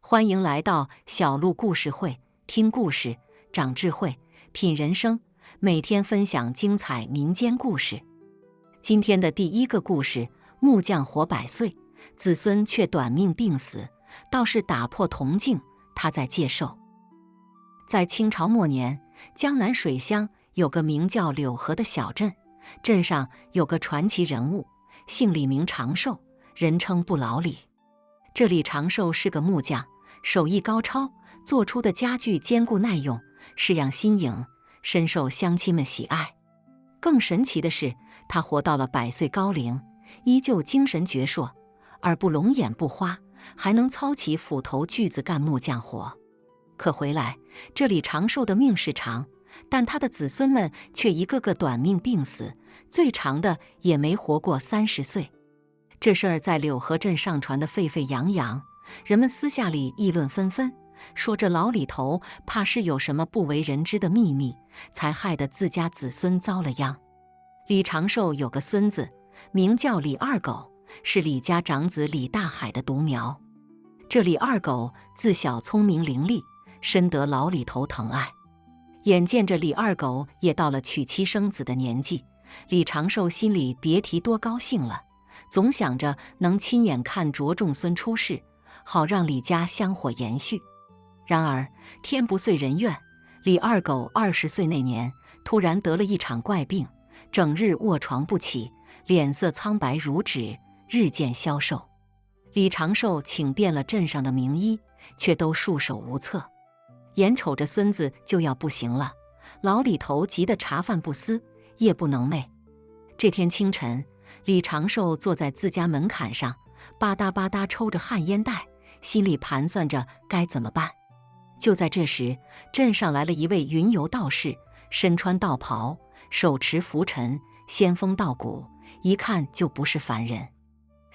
欢迎来到小鹿故事会，听故事，长智慧，品人生。每天分享精彩民间故事。今天的第一个故事：木匠活100岁，子孙却短命病死。道士打破铜镜，他在借寿。在清朝末年，江南水乡有个名叫柳河的小镇，镇上有个传奇人物，姓李名长寿，人称不老李。这李长寿是个木匠，手艺高超，做出的家具坚固耐用，式样新颖，深受乡亲们喜爱。更神奇的是，他活到了100岁高龄，依旧精神矍铄，耳不聋眼不花，还能操起斧头锯子干木匠活。可回来，这李长寿的命是长，但他的子孙们却一个个短命病死，最长的也没活过30岁。这事儿在柳河镇上传得沸沸扬扬，人们私下里议论纷纷，说这老李头怕是有什么不为人知的秘密，才害得自家子孙遭了殃。李长寿有个孙子，名叫李二狗，是李家长子李大海的独苗。这李二狗自小聪明伶俐，深得老李头疼爱。眼见着李二狗也到了娶妻生子的年纪，李长寿心里别提多高兴了，总想着能亲眼看着重孙出世，好让李家香火延续。然而天不遂人愿，李二狗20岁那年突然得了一场怪病，整日卧床不起，脸色苍白如纸，日渐消瘦。李长寿请遍了镇上的名医，却都束手无策。眼瞅着孙子就要不行了，老李头急得茶饭不思，夜不能寐。这天清晨，李长寿坐在自家门槛上，吧嗒吧嗒抽着旱烟袋，心里盘算着该怎么办。就在这时，镇上来了一位云游道士，身穿道袍，手持拂尘，仙风道骨，一看就不是凡人。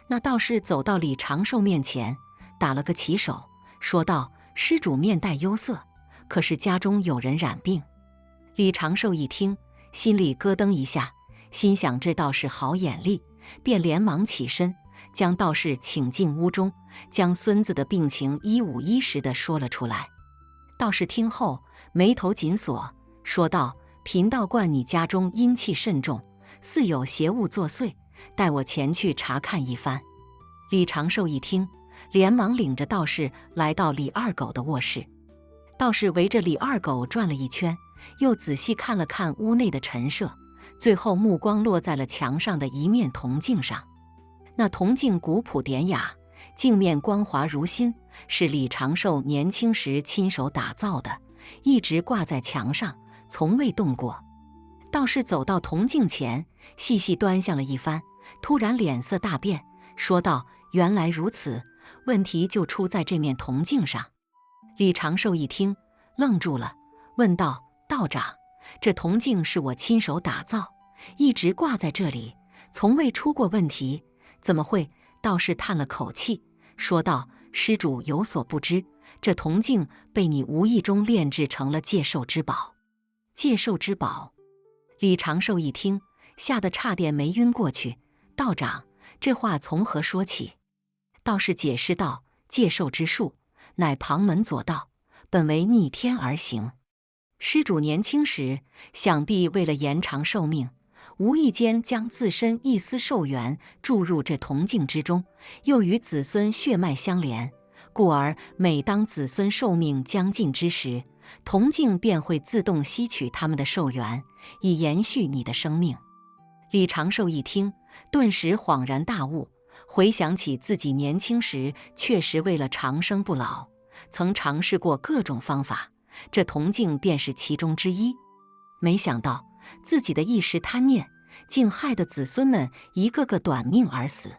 那道士走到李长寿面前，打了个旗手，说道：“施主面带忧色，可是家中有人染病？”李长寿一听，心里咯噔一下，心想这道士好眼力，便连忙起身，将道士请进屋中，将孙子的病情一五一十地说了出来。道士听后，眉头紧锁，说道：“贫道观你家中阴气甚重，似有邪物作祟，带我前去查看一番。”李长寿一听，连忙领着道士来到李二狗的卧室。道士围着李二狗转了一圈，又仔细看了看屋内的陈设，最后目光落在了墙上的一面铜镜上。那铜镜古朴典雅，镜面光滑如新，是李长寿年轻时亲手打造的，一直挂在墙上，从未动过。道士走到铜镜前，细细端详了一番，突然脸色大变，说道：“原来如此，问题就出在这面铜镜上。”李长寿一听，愣住了，问道：“道长，这铜镜是我亲手打造，一直挂在这里，从未出过问题，怎么会？”道士叹了口气，说道：“施主有所不知，这铜镜被你无意中炼制成了借寿之宝。”借寿之宝？李长寿一听，吓得差点没晕过去。道长，这话从何说起？道士解释道：“借寿之术，乃旁门左道，本为逆天而行。施主年轻时，想必为了延长寿命，无意间将自身一丝寿元注入这铜镜之中，又与子孙血脉相连，故而每当子孙寿命将近之时，铜镜便会自动吸取他们的寿元，以延续你的生命。”李长寿一听，顿时恍然大悟，回想起自己年轻时确实为了长生不老，曾尝试过各种方法，这铜镜便是其中之一。没想到自己的一时贪念，竟害得子孙们一个个短命而死。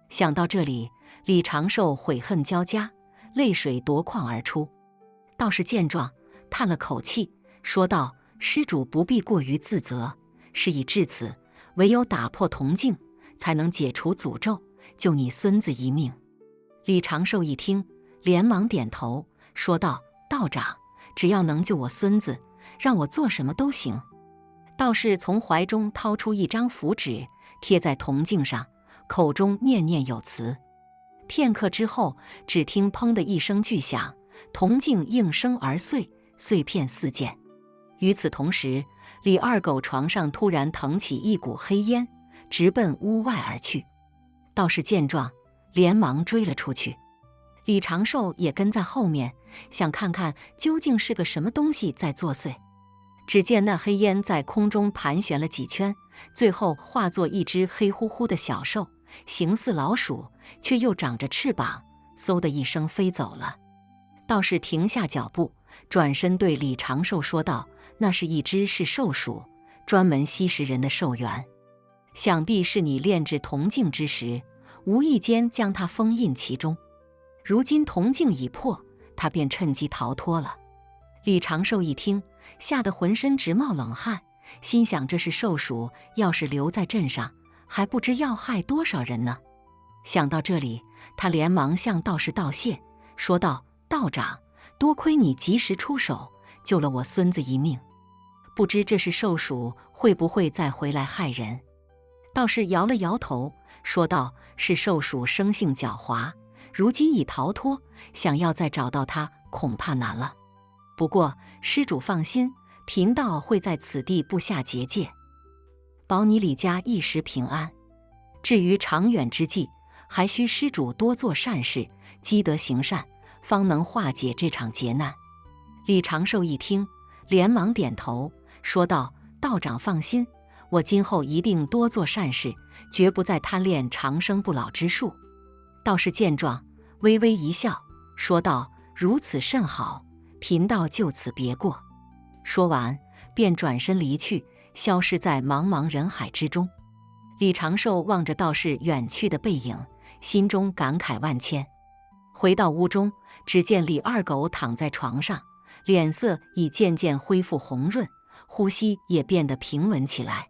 想到这里，李长寿悔恨交加，泪水夺眶而出。道士见状，叹了口气，说道：“施主不必过于自责，事已至此，唯有打破铜镜，才能解除诅咒，救你孙子一命。”李长寿一听，连忙点头，说道：“道长，只要能救我孙子，让我做什么都行。”道士从怀中掏出一张符纸，贴在铜镜上，口中念念有词。片刻之后，只听砰的一声巨响，铜镜应声而碎，碎片四溅。与此同时，李二狗床上突然腾起一股黑烟，直奔屋外而去。道士见状，连忙追了出去。李长寿也跟在后面，想看看究竟是个什么东西在作祟。只见那黑烟在空中盘旋了几圈，最后化作一只黑乎乎的小兽，形似老鼠，却又长着翅膀，嗖的一声飞走了。道士停下脚步，转身对李长寿说道：“那是一只是兽鼠，专门吸食人的寿元。想必是你炼制铜镜之时，无意间将它封印其中。如今铜镜已破，他便趁机逃脱了。”李长寿一听，吓得浑身直冒冷汗，心想这是兽鼠，要是留在镇上，还不知要害多少人呢。想到这里，他连忙向道士道谢，说道：“道长，多亏你及时出手，救了我孙子一命。不知这是兽鼠会不会再回来害人？”道士摇了摇头，说道：“是兽鼠生性狡猾，如今已逃脱，想要再找到它，恐怕难了。不过施主放心，贫道会在此地布下结界，保你李家一时平安。至于长远之计，还需施主多做善事，积德行善，方能化解这场劫难。”李长寿一听，连忙点头，说道：“道长放心，我今后一定多做善事，绝不再贪恋长生不老之术。”道士见状，微微一笑，说道：“如此甚好，贫道就此别过。”说完，便转身离去，消失在茫茫人海之中。李长寿望着道士远去的背影，心中感慨万千。回到屋中，只见李二狗躺在床上，脸色已渐渐恢复红润，呼吸也变得平稳起来。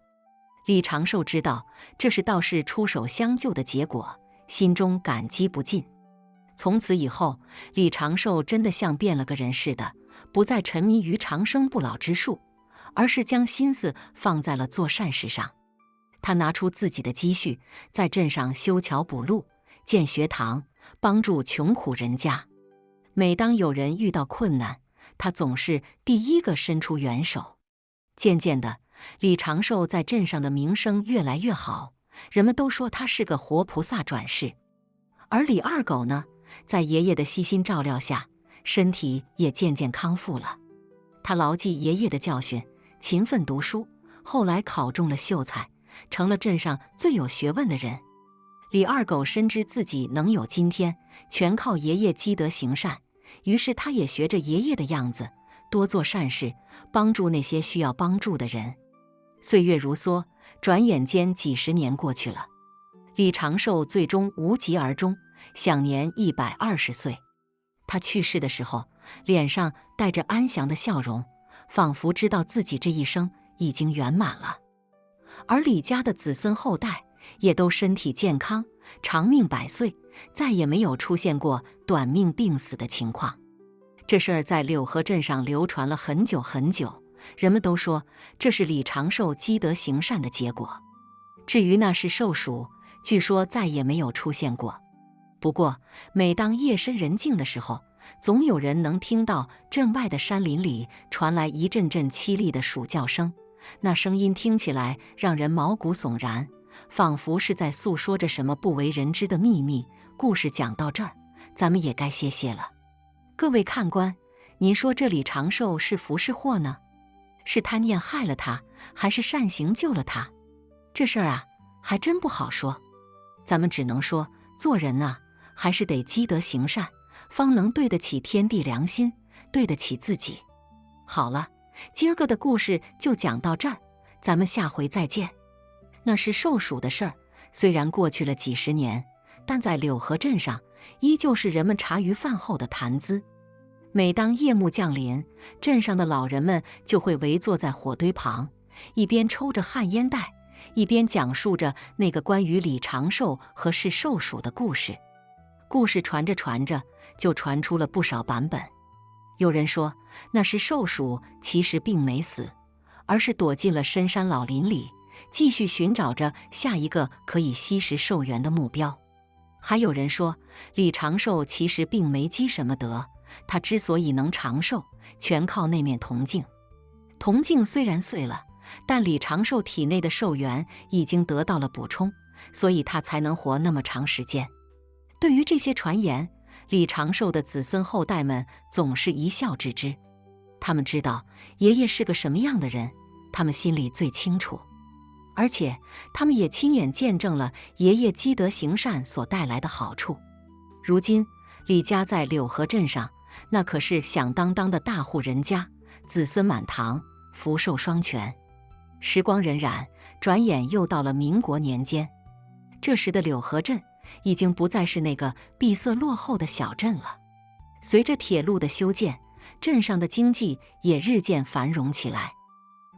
李长寿知道这是道士出手相救的结果，心中感激不尽。从此以后，李长寿真的像变了个人似的，不再沉迷于长生不老之术，而是将心思放在了做善事上。他拿出自己的积蓄，在镇上修桥补路，建学堂，帮助穷苦人家。每当有人遇到困难，他总是第一个伸出援手。渐渐的，李长寿在镇上的名声越来越好，人们都说他是个活菩萨转世。而李二狗呢，在爷爷的悉心照料下，身体也渐渐康复了。他牢记爷爷的教训，勤奋读书，后来考中了秀才，成了镇上最有学问的人。李二狗深知自己能有今天，全靠爷爷积德行善，于是他也学着爷爷的样子，多做善事，帮助那些需要帮助的人。岁月如梭，转眼间几十年过去了。李长寿最终无疾而终，享年120岁。他去世的时候，脸上带着安详的笑容，仿佛知道自己这一生已经圆满了。而李家的子孙后代也都身体健康，长命百岁，再也没有出现过短命病死的情况。这事儿在柳河镇上流传了很久很久，人们都说这是李长寿积德行善的结果。至于那是兽鼠，据说再也没有出现过。不过每当夜深人静的时候，总有人能听到镇外的山林里传来一阵阵凄厉的鼠叫声，那声音听起来让人毛骨悚然，仿佛是在诉说着什么不为人知的秘密。故事讲到这儿，咱们也该歇歇了。各位看官，您说这李长寿是福是祸呢？是贪念害了他，还是善行救了他？这事儿啊，还真不好说。咱们只能说，做人啊，还是得积德行善，方能对得起天地良心，对得起自己。好了，今儿个的故事就讲到这儿，咱们下回再见。那是兽鼠的事儿，虽然过去了几十年，但在柳河镇上依旧是人们茶余饭后的谈资。每当夜幕降临，镇上的老人们就会围坐在火堆旁，一边抽着旱烟袋，一边讲述着那个关于李长寿和是兽鼠的故事。故事传着传着，就传出了不少版本。有人说，那是兽鼠其实并没死，而是躲进了深山老林里，继续寻找着下一个可以吸食寿元的目标。还有人说，李长寿其实并没积什么德，他之所以能长寿，全靠那面铜镜。铜镜虽然碎了，但李长寿体内的寿元已经得到了补充，所以他才能活那么长时间。对于这些传言，李长寿的子孙后代们总是一笑置之。他们知道爷爷是个什么样的人，他们心里最清楚。而且他们也亲眼见证了爷爷积德行善所带来的好处。如今李家在柳河镇上，那可是响当当的大户人家，子孙满堂，福寿双全。时光荏苒，转眼又到了民国年间。这时的柳河镇已经不再是那个闭塞落后的小镇了。随着铁路的修建，镇上的经济也日渐繁荣起来，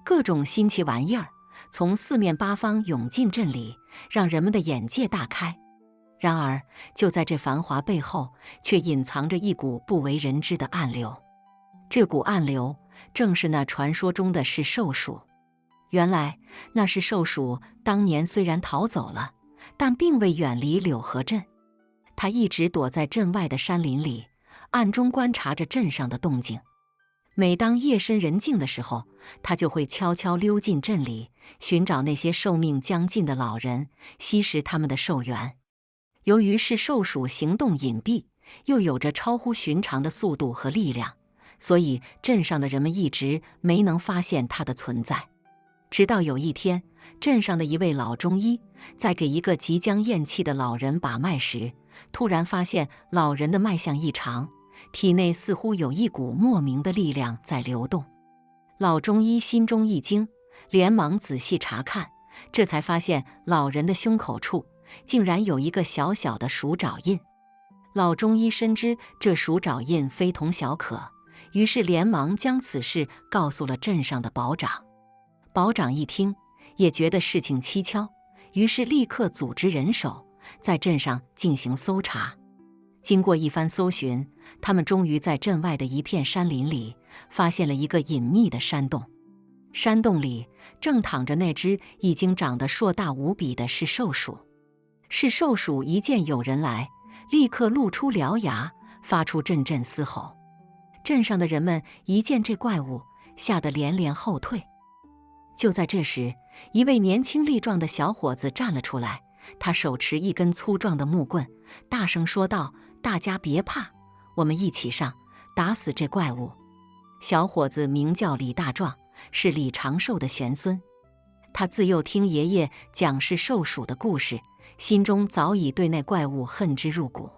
各种新奇玩意儿从四面八方涌进镇里，让人们的眼界大开。然而，就在这繁华背后，却隐藏着一股不为人知的暗流。这股暗流正是那传说中的是寿鼠。原来，那是寿鼠当年虽然逃走了，但并未远离柳河镇。它一直躲在镇外的山林里，暗中观察着镇上的动静。每当夜深人静的时候，他就会悄悄溜进镇里，寻找那些寿命将近的老人，吸食他们的寿元。由于是寿鼠行动隐蔽，又有着超乎寻常的速度和力量，所以镇上的人们一直没能发现它的存在。直到有一天，镇上的一位老中医在给一个即将咽气的老人把脉时，突然发现老人的脉象异常，体内似乎有一股莫名的力量在流动。老中医心中一惊，连忙仔细查看，这才发现老人的胸口处竟然有一个小小的鼠爪印。老中医深知这鼠爪印非同小可，于是连忙将此事告诉了镇上的保长。保长一听，也觉得事情蹊跷，于是立刻组织人手在镇上进行搜查。经过一番搜寻，他们终于在镇外的一片山林里发现了一个隐秘的山洞。山洞里正躺着那只已经长得硕大无比的是寿鼠。是寿鼠一见有人来，立刻露出獠牙，发出阵阵嘶吼。镇上的人们一见这怪物，吓得连连后退。就在这时，一位年轻力壮的小伙子站了出来，他手持一根粗壮的木棍，大声说道：“大家别怕，我们一起上，打死这怪物。”小伙子名叫李大壮，是李长寿的玄孙。他自幼听爷爷讲是寿鼠的故事，心中早已对那怪物恨之入骨。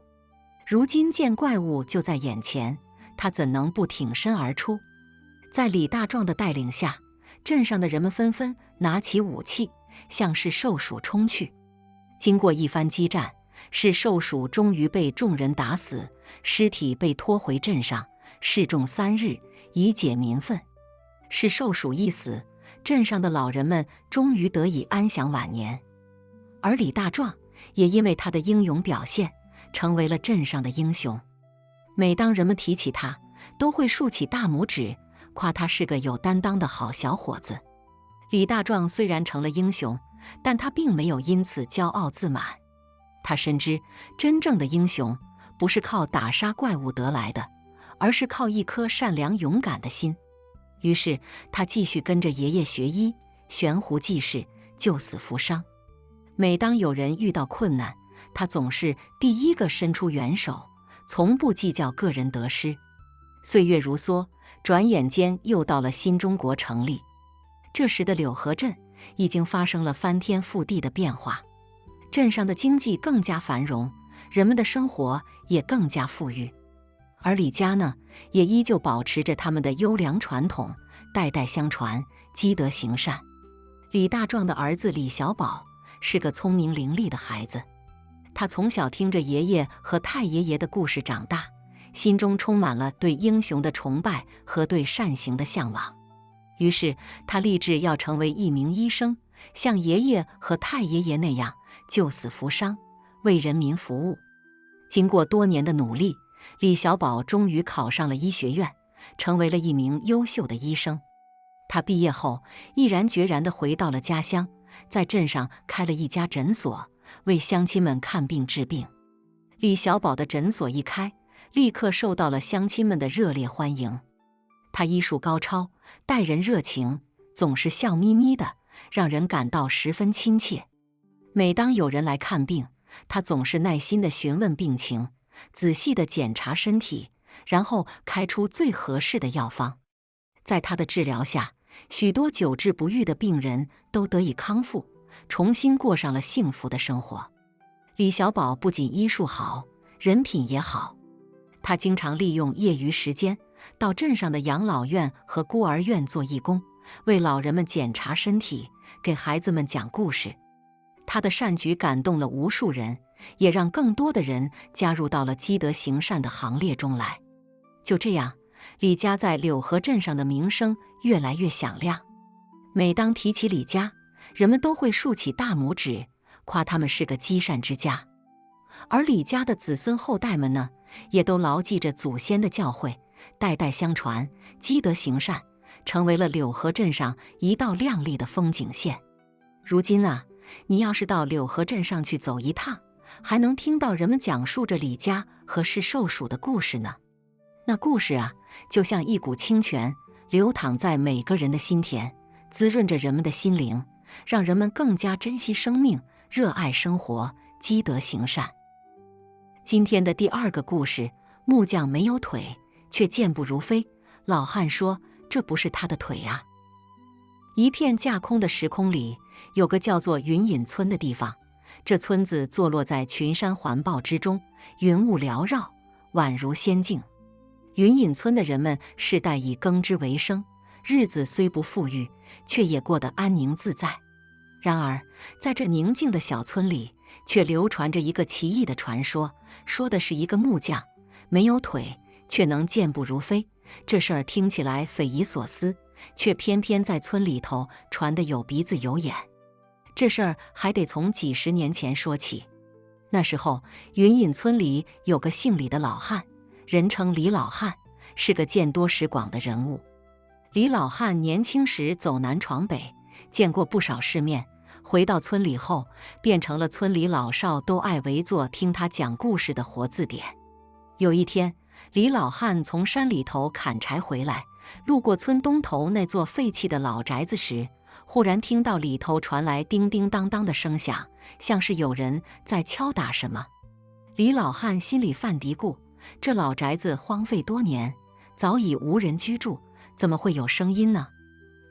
如今见怪物就在眼前，他怎能不挺身而出？在李大壮的带领下，镇上的人们纷纷拿起武器，向是寿鼠冲去。经过一番激战，是寿鼠终于被众人打死，尸体被拖回镇上，示众3日，以解民愤。是寿鼠一死，镇上的老人们终于得以安享晚年。而李大壮也因为他的英勇表现，成为了镇上的英雄。每当人们提起他，都会竖起大拇指，夸他是个有担当的好小伙子。李大壮虽然成了英雄，但他并没有因此骄傲自满。他深知真正的英雄不是靠打杀怪物得来的，而是靠一颗善良勇敢的心。于是他继续跟着爷爷学医，悬壶济世，救死扶伤。每当有人遇到困难，他总是第一个伸出援手，从不计较个人得失。岁月如梭，转眼间又到了新中国成立。这时的柳河镇已经发生了翻天覆地的变化，镇上的经济更加繁荣，人们的生活也更加富裕。而李家呢，也依旧保持着他们的优良传统，代代相传，积德行善。李大壮的儿子李小宝是个聪明伶俐的孩子，他从小听着爷爷和太爷爷的故事长大，心中充满了对英雄的崇拜和对善行的向往。于是他立志要成为一名医生，像爷爷和太爷爷那样救死扶伤，为人民服务。经过多年的努力，李小宝终于考上了医学院，成为了一名优秀的医生。他毕业后毅然决然地回到了家乡，在镇上开了一家诊所，为乡亲们看病治病。李小宝的诊所一开，立刻受到了乡亲们的热烈欢迎。他医术高超，待人热情，总是笑眯眯的，让人感到十分亲切。每当有人来看病，他总是耐心地询问病情，仔细地检查身体，然后开出最合适的药方。在他的治疗下，许多久治不愈的病人都得以康复，重新过上了幸福的生活。李小宝不仅医术好，人品也好。他经常利用业余时间到镇上的养老院和孤儿院做义工，为老人们检查身体，给孩子们讲故事。他的善举感动了无数人，也让更多的人加入到了积德行善的行列中来。就这样，李家在柳河镇上的名声越来越响亮。每当提起李家，人们都会竖起大拇指，夸他们是个积善之家。而李家的子孙后代们呢，也都牢记着祖先的教诲，代代相传，积德行善，成为了柳河镇上一道亮丽的风景线。如今啊，你要是到柳河镇上去走一趟，还能听到人们讲述着李家和世寿鼠的故事呢。那故事啊，就像一股清泉，流淌在每个人的心田，滋润着人们的心灵，让人们更加珍惜生命，热爱生活，积德行善。今天的第二个故事，木匠没有腿，却健步如飞。老汉说，这不是他的腿啊。一片架空的时空里，有个叫做云隐村的地方。这村子坐落在群山环抱之中，云雾缭绕，宛如仙境。云隐村的人们世代以耕织为生，日子虽不富裕，却也过得安宁自在。然而，在这宁静的小村里，却流传着一个奇异的传说，说的是一个木匠，没有腿，却能健步如飞。这事儿听起来匪夷所思，却偏偏在村里头传得有鼻子有眼。这事儿还得从几十年前说起。那时候，云隐村里有个姓李的老汉，人称李老汉，是个见多识广的人物。李老汉年轻时走南闯北，见过不少世面，回到村里后，变成了村里老少都爱围坐听他讲故事的活字典。有一天，李老汉从山里头砍柴回来，路过村东头那座废弃的老宅子时，忽然听到里头传来叮叮当当的声响，像是有人在敲打什么。李老汉心里犯嘀咕，这老宅子荒废多年，早已无人居住，怎么会有声音呢？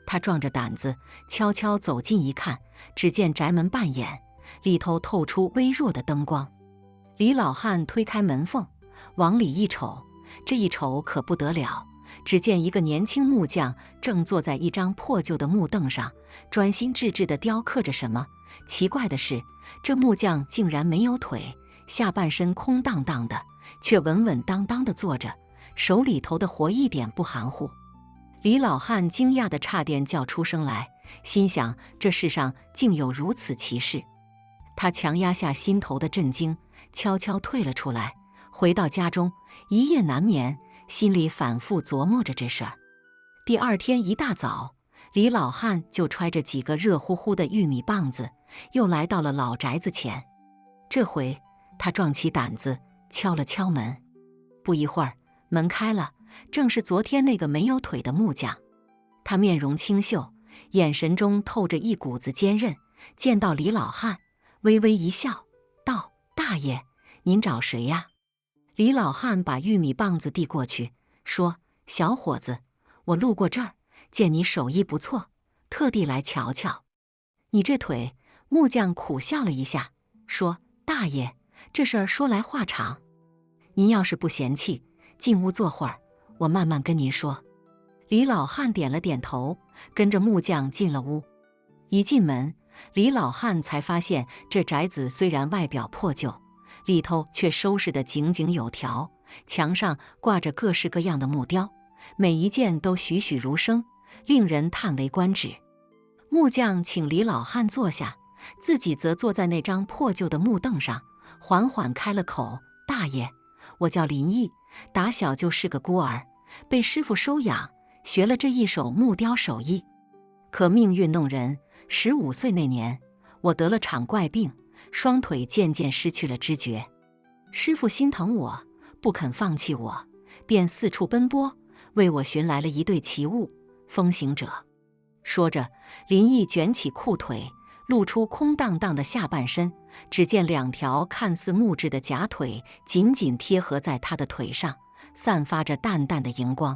他壮着胆子悄悄走近一看，只见宅门半掩，里头透出微弱的灯光。李老汉推开门缝，往里一瞅，这一瞅可不得了，只见一个年轻木匠正坐在一张破旧的木凳上，专心致志地雕刻着什么。奇怪的是，这木匠竟然没有腿，下半身空荡荡的，却稳稳当当地坐着，手里头的活一点不含糊。李老汉惊讶得差点叫出声来，心想这世上竟有如此奇事。他强压下心头的震惊，悄悄退了出来，回到家中，一夜难眠，心里反复琢磨着这事儿。第二天一大早，李老汉就揣着几个热乎乎的玉米棒子，又来到了老宅子前。这回他壮起胆子，敲了敲门。不一会儿，门开了，正是昨天那个没有腿的木匠。他面容清秀，眼神中透着一股子坚韧，见到李老汉，微微一笑，道：“大爷，您找谁呀？”李老汉把玉米棒子递过去，说：“小伙子，我路过这儿，见你手艺不错，特地来瞧瞧。”你这腿，木匠苦笑了一下，说：“大爷，这事儿说来话长，您要是不嫌弃，进屋坐会儿，我慢慢跟您说。”李老汉点了点头，跟着木匠进了屋。一进门，李老汉才发现这宅子虽然外表破旧，里头却收拾得井井有条，墙上挂着各式各样的木雕，每一件都栩栩如生，令人叹为观止。木匠请李老汉坐下，自己则坐在那张破旧的木凳上，缓缓开了口：“大爷，我叫林毅，打小就是个孤儿，被师傅收养，学了这一手木雕手艺。可命运弄人，15岁那年，我得了场怪病，双腿渐渐失去了知觉。师傅心疼我，不肯放弃我，便四处奔波，为我寻来了一对奇物——风行者。说着，林毅卷起裤腿，露出空荡荡的下半身，只见2条看似木质的假腿紧紧贴合在他的腿上，散发着淡淡的荧光。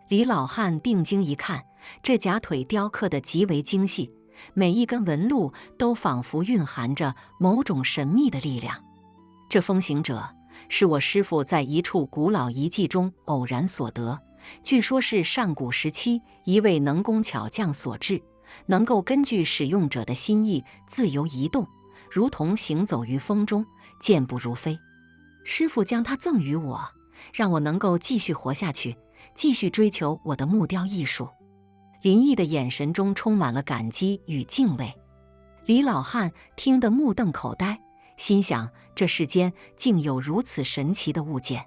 李老汉定睛一看，这假腿雕刻得极为精细，每一根纹路都仿佛蕴含着某种神秘的力量。这风行者是我师父在一处古老遗迹中偶然所得，据说是上古时期一位能工巧匠所制，能够根据使用者的心意自由移动，如同行走于风中，健步如飞。师父将它赠予我，让我能够继续活下去，继续追求我的木雕艺术。林毅的眼神中充满了感激与敬畏。李老汉听得目瞪口呆，心想这世间竟有如此神奇的物件。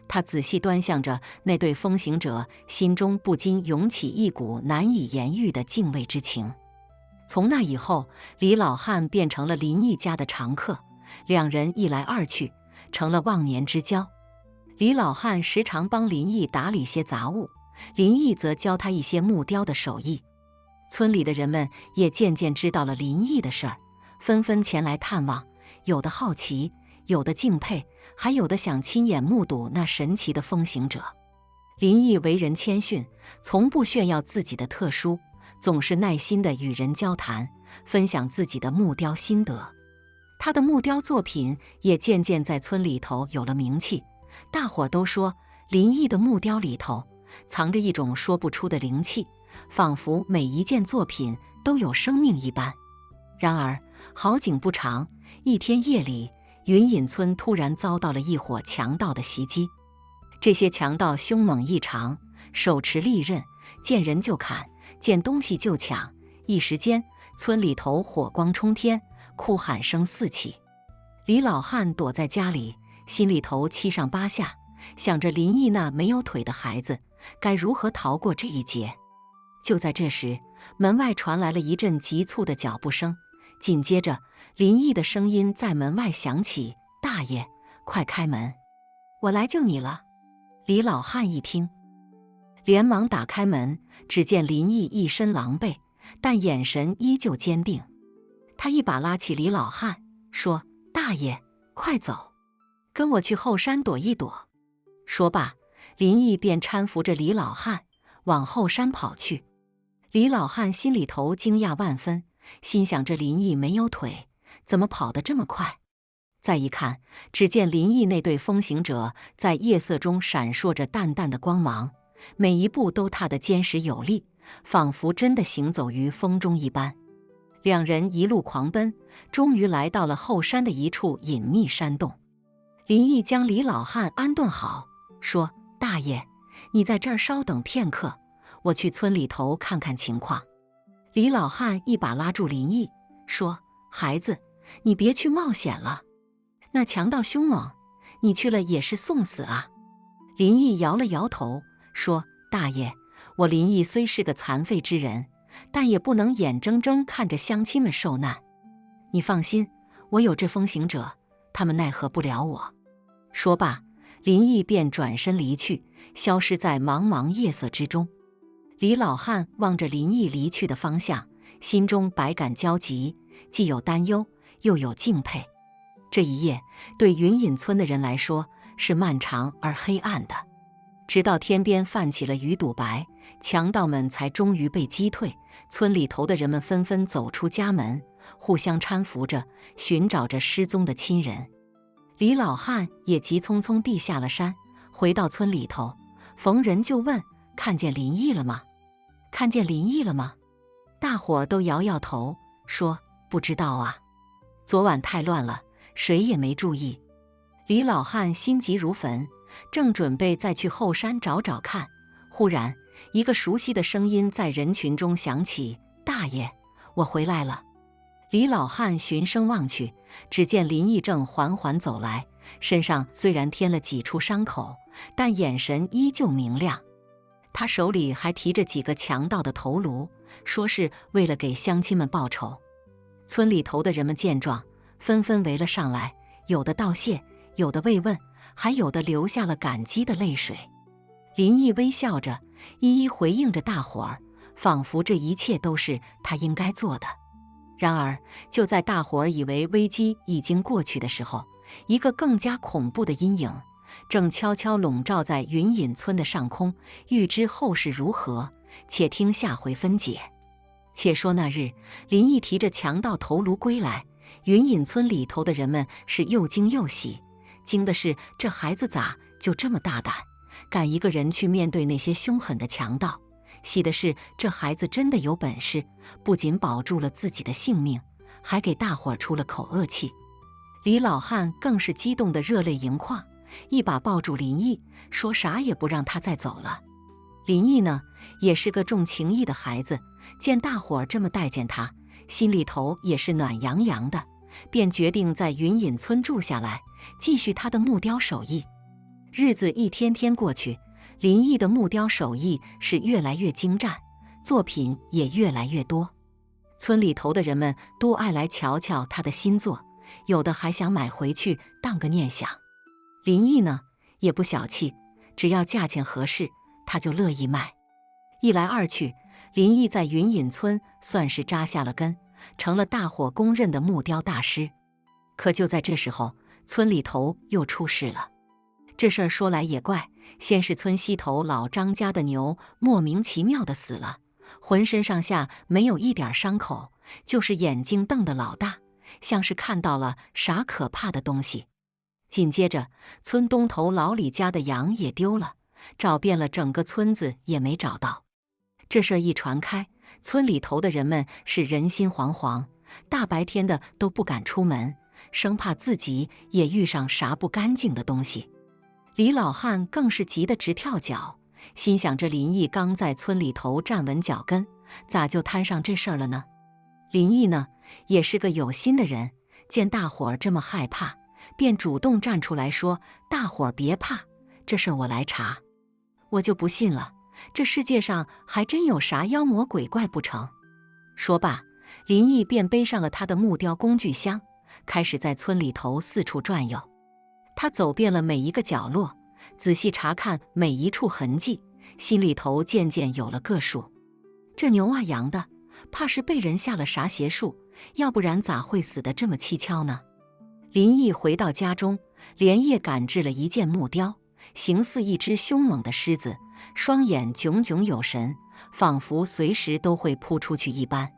他仔细端详着那对风行者，心中不禁涌起一股难以言喻的敬畏之情。从那以后，李老汉变成了林毅家的常客，2人一来二去，成了忘年之交。李老汉时常帮林毅打理些杂物，林毅则教他一些木雕的手艺。村里的人们也渐渐知道了林毅的事儿，纷纷前来探望，有的好奇，有的敬佩，还有的想亲眼目睹那神奇的风行者。林毅为人谦逊，从不炫耀自己的特殊，总是耐心地与人交谈，分享自己的木雕心得。他的木雕作品也渐渐在村里头有了名气，大伙儿都说林毅的木雕里头藏着一种说不出的灵气，仿佛每一件作品都有生命一般。然而好景不长，一天夜里，云隐村突然遭到了一伙强盗的袭击。这些强盗凶猛异常，手持利刃，见人就砍，见东西就抢，一时间村里头火光冲天，哭喊声四起。李老汉躲在家里，心里头七上八下，想着林毅那没有腿的孩子该如何逃过这一劫。就在这时，门外传来了一阵急促的脚步声，紧接着林毅的声音在门外响起：“大爷，快开门，我来救你了。”李老汉一听，连忙打开门，只见林毅一身狼狈，但眼神依旧坚定。他一把拉起李老汉，说：“大爷，快走，跟我去后山躲一躲。”说罢，林毅便搀扶着李老汉往后山跑去。李老汉心里头惊讶万分，心想这林毅没有腿，怎么跑得这么快？再一看，只见林毅那对风行者在夜色中闪烁着淡淡的光芒，每一步都踏得坚实有力，仿佛真的行走于风中一般。2人一路狂奔，终于来到了后山的一处隐秘山洞。林毅将李老汉安顿好，说：“大爷，你在这儿稍等片刻，我去村里头看看情况。”李老汉一把拉住林毅，说：“孩子，你别去冒险了，那强盗凶猛，你去了也是送死啊。”林毅摇了摇头，说：“大爷，我林毅虽是个残废之人，但也不能眼睁睁看着乡亲们受难。你放心，我有这风行者，他们奈何不了我。”说罢，林毅便转身离去，消失在茫茫夜色之中。李老汉望着林毅离去的方向，心中百感交集，既有担忧，又有敬佩。这一夜对云隐村的人来说是漫长而黑暗的，直到天边泛起了鱼肚白，强盗们才终于被击退。村里头的人们纷纷走出家门，互相搀扶着，寻找着失踪的亲人。李老汉也急匆匆地下了山，回到村里头，逢人就问：“看见林毅了吗？看见林毅了吗？”大伙儿都摇摇头，说：“不知道啊，昨晚太乱了，谁也没注意。”李老汉心急如焚，正准备再去后山找找看，忽然一个熟悉的声音在人群中响起：“大爷，我回来了。”李老汉循声望去，只见林毅正缓缓走来，身上虽然添了几处伤口，但眼神依旧明亮。他手里还提着几个强盗的头颅，说是为了给乡亲们报仇。村里头的人们见状，纷纷围了上来，有的道谢，有的慰问，还有的流下了感激的泪水。林毅微笑着，一一回应着大伙儿，仿佛这一切都是他应该做的。然而，就在大伙儿以为危机已经过去的时候，一个更加恐怖的阴影正悄悄笼罩在云隐村的上空。欲知后事如何，且听下回分解。且说那日，林毅提着强盗头颅归来，云隐村里头的人们是又惊又喜。惊的是这孩子咋就这么大胆，敢一个人去面对那些凶狠的强盗；喜的是这孩子真的有本事，不仅保住了自己的性命，还给大伙儿出了口恶气。李老汉更是激动得热泪盈眶，一把抱住林毅，说啥也不让他再走了。林毅呢，也是个重情义的孩子，见大伙儿这么待见他，心里头也是暖洋洋的，便决定在云隐村住下来，继续他的木雕手艺。日子一天天过去，林毅的木雕手艺是越来越精湛，作品也越来越多。村里头的人们都爱来瞧瞧他的新作，有的还想买回去当个念想。林毅呢，也不小气，只要价钱合适，他就乐意卖。一来二去，林毅在云隐村算是扎下了根，成了大伙公认的木雕大师。可就在这时候，村里头又出事了。这事儿说来也怪，先是村西头老张家的牛莫名其妙的死了，浑身上下没有一点伤口，就是眼睛瞪得老大，像是看到了啥可怕的东西。紧接着，村东头老李家的羊也丢了，找遍了整个村子也没找到。这事儿一传开，村里头的人们是人心惶惶，大白天的都不敢出门，生怕自己也遇上啥不干净的东西。李老汉更是急得直跳脚，心想这林毅刚在村里头站稳脚跟，咋就摊上这事儿了呢？林毅呢，也是个有心的人，见大伙儿这么害怕，便主动站出来说：“大伙儿别怕，这事儿我来查。我就不信了，这世界上还真有啥妖魔鬼怪不成？”说罢，林毅便背上了他的木雕工具箱，开始在村里头四处转悠。他走遍了每一个角落，仔细查看每一处痕迹，心里头渐渐有了个数。这牛啊羊的，怕是被人下了啥邪术，要不然咋会死得这么蹊跷呢？林毅回到家中，连夜赶制了一件木雕，形似一只凶猛的狮子，双眼炯炯有神，仿佛随时都会扑出去一般。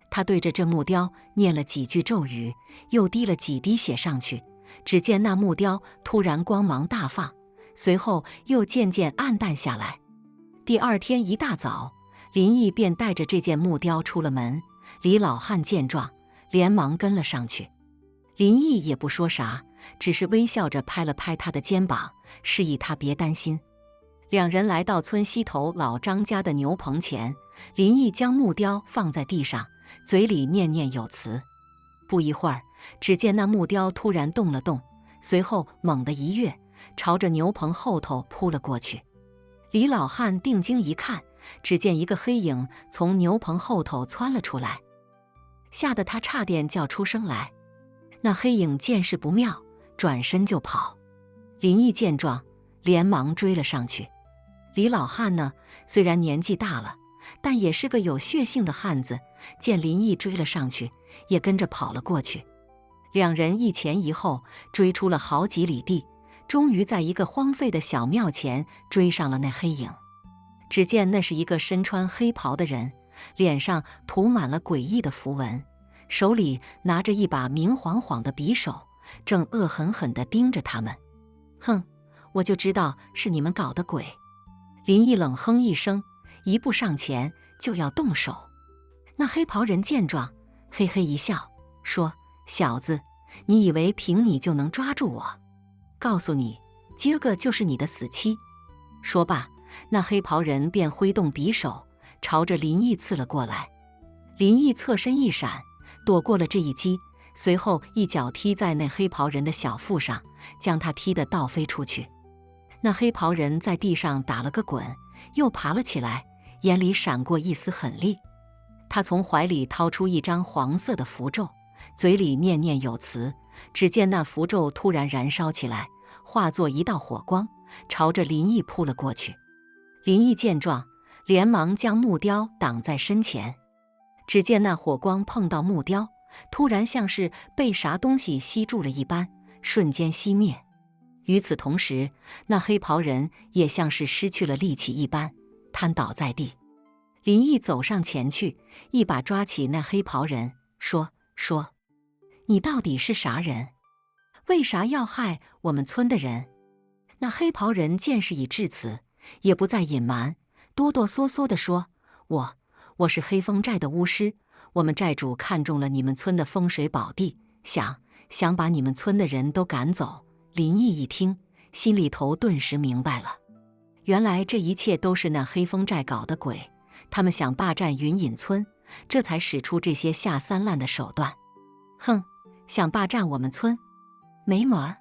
他对着这木雕念了几句咒语，又滴了几滴血上去，只见那木雕突然光芒大放，随后又渐渐暗淡下来。第二天一大早，林毅便带着这件木雕出了门。李老汉见状，连忙跟了上去。林毅也不说啥，只是微笑着拍了拍他的肩膀，示意他别担心。两人来到村西头老张家的牛棚前，林毅将木雕放在地上，嘴里念念有词。不一会儿，只见那木雕突然动了动，随后猛地一跃，朝着牛棚后头扑了过去。李老汉定睛一看，只见一个黑影从牛棚后头窜了出来，吓得他差点叫出声来。那黑影见势不妙，转身就跑。林毅见状，连忙追了上去。李老汉呢，虽然年纪大了，但也是个有血性的汉子，见林毅追了上去，也跟着跑了过去。两人一前一后追出了好几里地，终于在一个荒废的小庙前追上了那黑影。只见那是一个身穿黑袍的人，脸上涂满了诡异的符文，手里拿着一把明晃晃的匕首，正恶狠狠地盯着他们。哼，我就知道是你们搞的鬼。林毅冷哼一声，一步上前就要动手。那黑袍人见状，嘿嘿一笑，说：“小子，你以为凭你就能抓住我？告诉你，今儿个就是你的死期。”说罢，那黑袍人便挥动匕首，朝着林毅刺了过来。林毅侧身一闪，躲过了这一击，随后一脚踢在那黑袍人的小腹上，将他踢得倒飞出去。那黑袍人在地上打了个滚，又爬了起来，眼里闪过一丝狠厉。他从怀里掏出一张黄色的符咒，嘴里念念有词，只见那符咒突然燃烧起来，化作一道火光，朝着林毅扑了过去。林毅见状，连忙将木雕挡在身前。只见那火光碰到木雕，突然像是被啥东西吸住了一般，瞬间熄灭。与此同时，那黑袍人也像是失去了力气一般，瘫倒在地。林毅走上前去，一把抓起那黑袍人，说：“你到底是啥人？为啥要害我们村的人？”那黑袍人见事已至此，也不再隐瞒，哆哆嗦嗦地说：“我是黑风寨的巫师，我们寨主看中了你们村的风水宝地，想把你们村的人都赶走。”林毅一听，心里头顿时明白了，原来这一切都是那黑风寨搞的鬼，他们想霸占云隐村，这才使出这些下三滥的手段。哼，想霸占我们村，没门儿！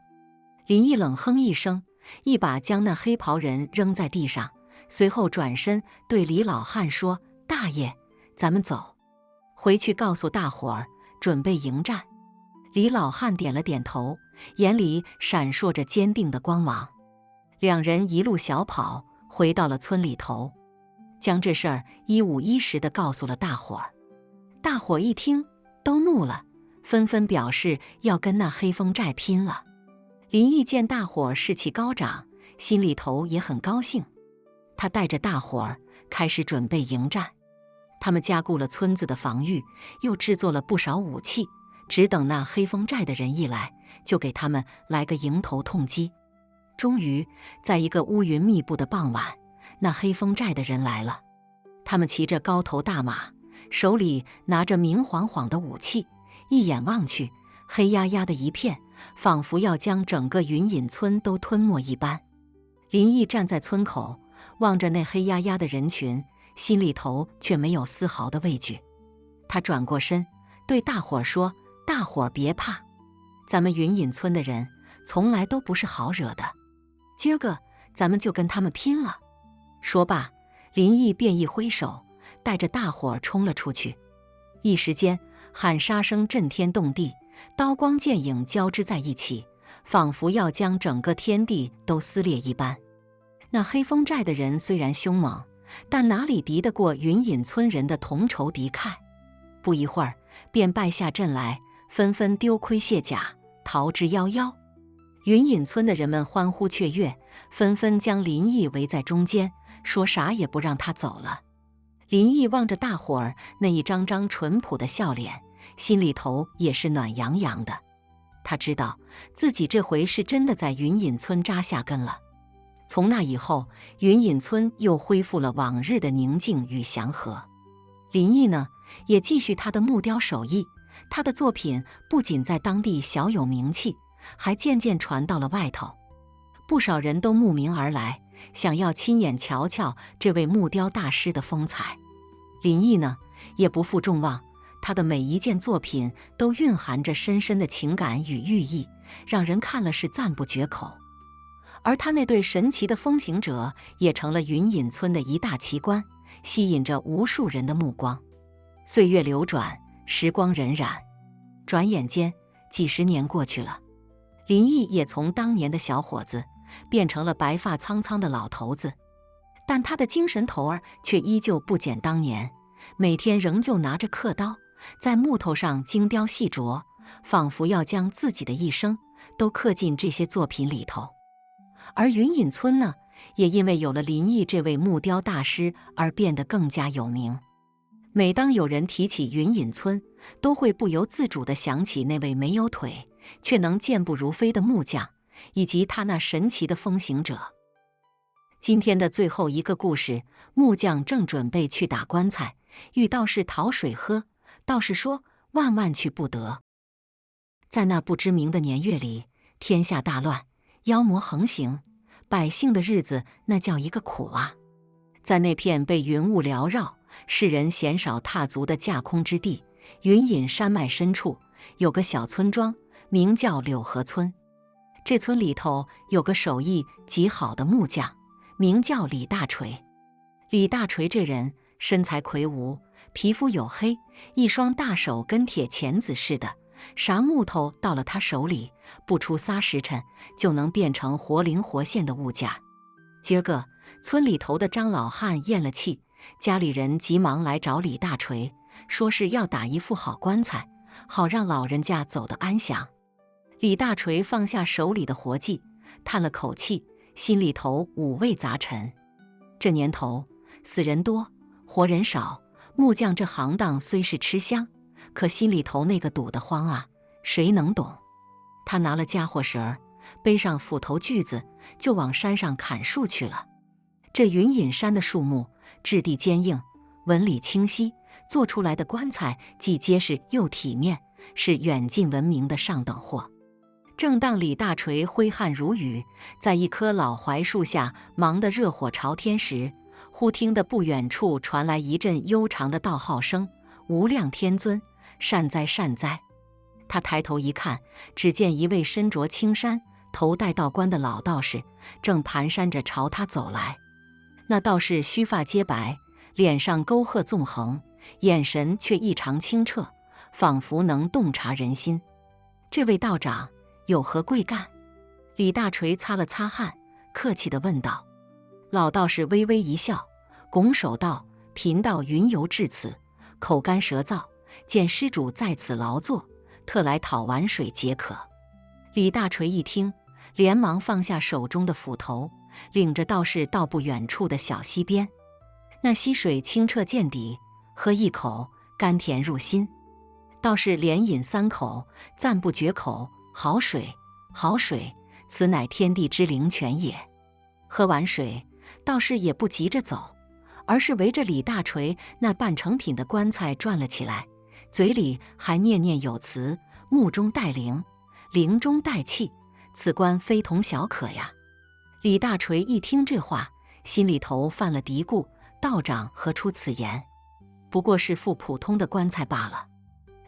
林毅冷哼一声，一把将那黑袍人扔在地上，随后转身对李老汉说：“大爷，咱们走，回去告诉大伙儿，准备迎战。”李老汉点了点头，眼里闪烁着坚定的光芒。两人一路小跑，回到了村里头，将这事儿一五一十地告诉了大伙儿。大伙儿一听，都怒了，纷纷表示要跟那黑风寨拼了。林毅见大伙儿士气高涨，心里头也很高兴，他带着大伙儿开始准备迎战。他们加固了村子的防御，又制作了不少武器，只等那黑风寨的人一来，就给他们来个迎头痛击。终于，在一个乌云密布的傍晚，那黑风寨的人来了。他们骑着高头大马，手里拿着明晃晃的武器，一眼望去，黑压压的一片，仿佛要将整个云隐村都吞没一般。林毅站在村口，望着那黑压压的人群，心里头却没有丝毫的畏惧。他转过身，对大伙儿说：“大伙儿别怕，咱们云隐村的人从来都不是好惹的，今儿个咱们就跟他们拼了。”说罢，林毅便一挥手，带着大伙儿冲了出去。一时间，喊杀声震天动地，刀光剑影交织在一起，仿佛要将整个天地都撕裂一般。那黑风寨的人虽然凶猛，但哪里敌得过云隐村人的同仇敌忾？不一会儿，便败下阵来，纷纷丢盔卸甲，逃之夭夭。云隐村的人们欢呼雀跃，纷纷将林毅围在中间，说啥也不让他走了。林毅望着大伙儿那一张张淳朴的笑脸，心里头也是暖洋洋的。他知道自己这回是真的在云隐村扎下根了。从那以后，云隐村又恢复了往日的宁静与祥和。林毅呢，也继续他的木雕手艺，他的作品不仅在当地小有名气，还渐渐传到了外头。不少人都慕名而来，想要亲眼瞧瞧这位木雕大师的风采。林毅呢，也不负众望，他的每一件作品都蕴含着深深的情感与寓意，让人看了是赞不绝口。而他那对神奇的风行者也成了云隐村的一大奇观，吸引着无数人的目光。岁月流转，时光荏苒，转眼间几十年过去了，林毅也从当年的小伙子变成了白发苍苍的老头子，但他的精神头儿却依旧不减当年，每天仍旧拿着刻刀，在木头上精雕细琢，仿佛要将自己的一生都刻进这些作品里头。而云隐村呢，也因为有了林毅这位木雕大师而变得更加有名。每当有人提起云隐村，都会不由自主地想起那位没有腿却能健步如飞的木匠，以及他那神奇的风行者。今天的最后一个故事，木匠正准备去打棺材，遇道士讨水喝，道士说：“万万去不得。”在那不知名的年月里，天下大乱，妖魔横行，百姓的日子那叫一个苦啊！在那片被云雾缭绕、世人鲜少踏足的架空之地，云隐山脉深处有个小村庄，名叫柳河村。这村里头有个手艺极好的木匠，名叫李大锤。李大锤这人身材魁梧，皮肤黝黑，一双大手跟铁钳子似的，啥木头到了他手里，不出3时辰就能变成活灵活现的物件。今儿个村里头的张老汉咽了气，家里人急忙来找李大锤，说是要打一副好棺材，好让老人家走得安详。李大锤放下手里的活计，叹了口气，心里头五味杂陈。这年头死人多，活人少，木匠这行当虽是吃香，可心里头那个堵得慌啊，谁能懂？他拿了家伙绳儿，背上斧头锯子，就往山上砍树去了。这云隐山的树木质地坚硬，纹理清晰，做出来的棺材既结实又体面，是远近闻名的上等货。正当李大锤挥汗如雨，在一棵老槐树下忙得热火朝天时，忽听得不远处传来一阵悠长的道号声：“无量天尊，善哉善哉！”他抬头一看，只见一位身着青衫、头戴道冠的老道士正蹒跚着朝他走来。那道士须发皆白，脸上沟壑纵横，眼神却异常清澈，仿佛能洞察人心。这位道长有何贵干？李大锤擦了擦汗，客气地问道。老道士微微一笑，拱手道：“贫道云游至此，口干舌燥，见施主在此劳作，特来讨碗水解渴。”李大锤一听，连忙放下手中的斧头，领着道士到不远处的小溪边。那溪水清澈见底，喝一口，甘甜入心。道士连饮3口，赞不绝口：“好水，好水，此乃天地之灵泉也。”喝完水，道士也不急着走，而是围着李大锤那半成品的棺材转了起来，嘴里还念念有词：“木中带灵，灵中带气，此棺非同小可呀。”李大锤一听这话，心里头犯了嘀咕：道长何出此言？不过是副普通的棺材罢了。